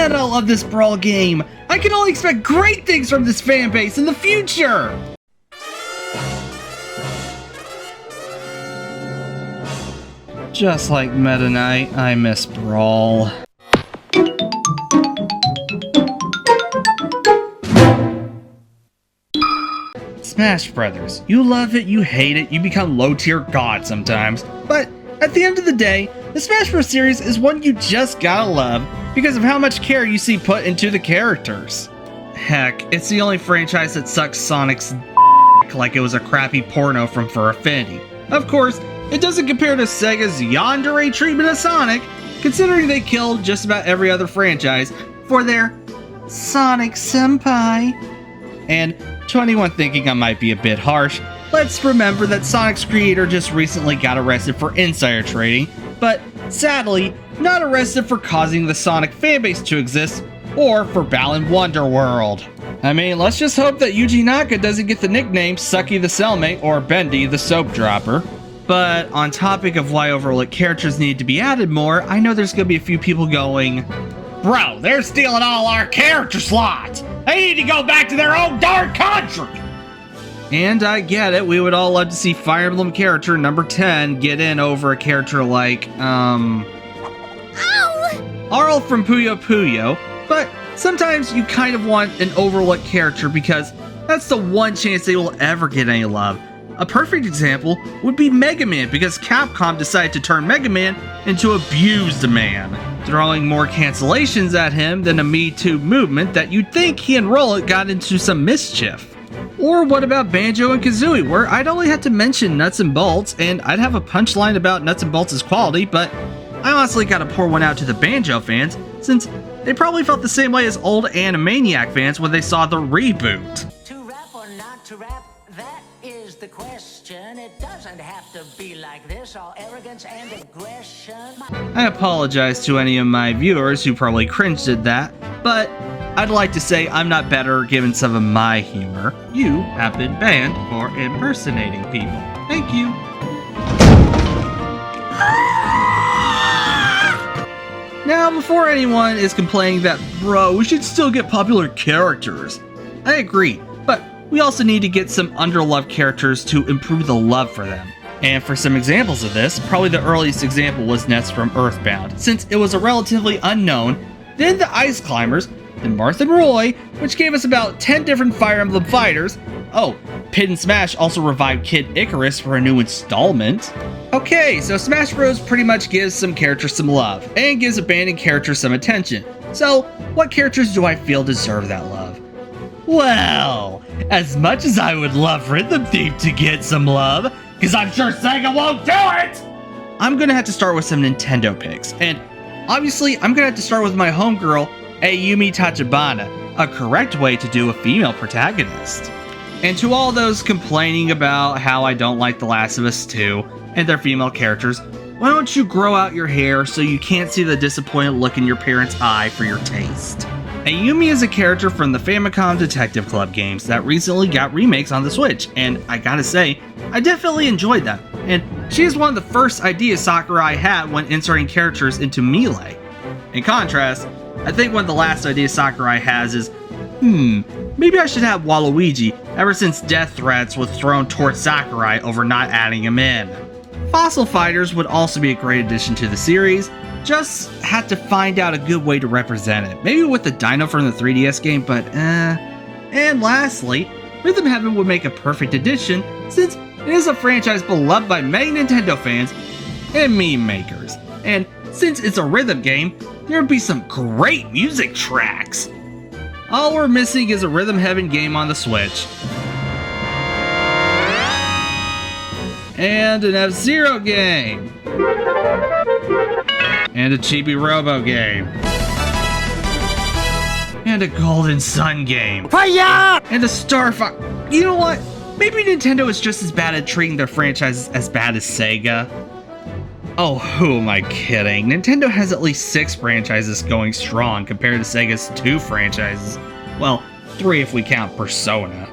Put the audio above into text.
meta of this Brawl game. I can only expect great things from this fanbase in the future! Just like Meta Knight, I miss Brawl. Smash Brothers. You love it, you hate it, you become low-tier god sometimes. But at the end of the day, the Smash Bros. Series is one you just gotta love because of how much care you see put into the characters. Heck, it's the only franchise that sucks Sonic's like it was a crappy porno from For Affinity. Of course, it doesn't compare to Sega's yandere treatment of Sonic, considering they killed just about every other franchise for their Sonic Senpai. And to anyone thinking I might be a bit harsh, let's remember that Sonic's creator just recently got arrested for insider trading, but sadly, not arrested for causing the Sonic fanbase to exist, or for Balan Wonderworld. I mean, let's just hope that Yuji Naka doesn't get the nickname Sucky the Cellmate or Bendy the Soap Dropper. But on topic of why overlooked characters need to be added more, I know there's gonna be a few people going, "Bro, they're stealing all our character slots! They need to go back to their own darn country!" And I get it, we would all love to see Fire Emblem character number 10 get in over a character like, Arl from Puyo Puyo, but sometimes you kind of want an overlooked character because that's the one chance they will ever get any love. A perfect example would be Mega Man because Capcom decided to turn Mega Man into Abused Man, throwing more cancellations at him than a Me Too movement that you'd think he and Rollit got into some mischief. Or what about Banjo and Kazooie, where I'd only have to mention Nuts and Bolts and I'd have a punchline about Nuts and Bolts' quality, but I honestly gotta pour one out to the Banjo fans since they probably felt the same way as old Animaniac fans when they saw the reboot. To rap or not to rap, that is the question. It doesn't have to be like this, all arrogance and aggression. I apologize to any of my viewers who probably cringed at that, but I'd like to say I'm not better given some of my humor. You have been banned for impersonating people. Thank you. Now, before anyone is complaining that, bro, we should still get popular characters, I agree, but we also need to get some underloved characters to improve the love for them. And for some examples of this, probably the earliest example was Ness from Earthbound, since it was a relatively unknown, then the Ice Climbers, then Marth and Roy, which gave us about 10 different Fire Emblem fighters. Oh, Pit and Smash also revived Kid Icarus for a new installment. Okay, so Smash Bros. Pretty much gives some characters some love, and gives abandoned characters some attention. So, what characters do I feel deserve that love? Well, as much as I would love Rhythm Thief to get some love, because I'm sure Sega won't do it! I'm gonna have to start with some Nintendo picks, and obviously I'm gonna have to start with my homegirl, Ayumi Tachibana, a correct way to do a female protagonist. And to all those complaining about how I don't like The Last of Us 2 and their female characters, why don't you grow out your hair so you can't see the disappointed look in your parents' eye for your taste? Ayumi is a character from the Famicom Detective Club games that recently got remakes on the Switch, and I gotta say, I definitely enjoyed them, and she is one of the first ideas Sakurai had when inserting characters into Melee. In contrast, I think one of the last ideas Sakurai has is, maybe I should have Waluigi, ever since death threats was thrown towards Sakurai over not adding him in. Fossil Fighters would also be a great addition to the series, just had to find out a good way to represent it. Maybe with the Dino from the 3DS game, but And lastly, Rhythm Heaven would make a perfect addition since it is a franchise beloved by many Nintendo fans and meme makers. And since it's a rhythm game, there would be some great music tracks. All we're missing is a Rhythm Heaven game on the Switch. And an F-Zero game. And a Chibi Robo game. And a Golden Sun game. Fire! And a Star Fox. You know what? Maybe Nintendo is just as bad at treating their franchises as bad as Sega. Oh, who am I kidding? Nintendo has at least 6 franchises going strong compared to Sega's 2 franchises. Well, 3 if we count Persona.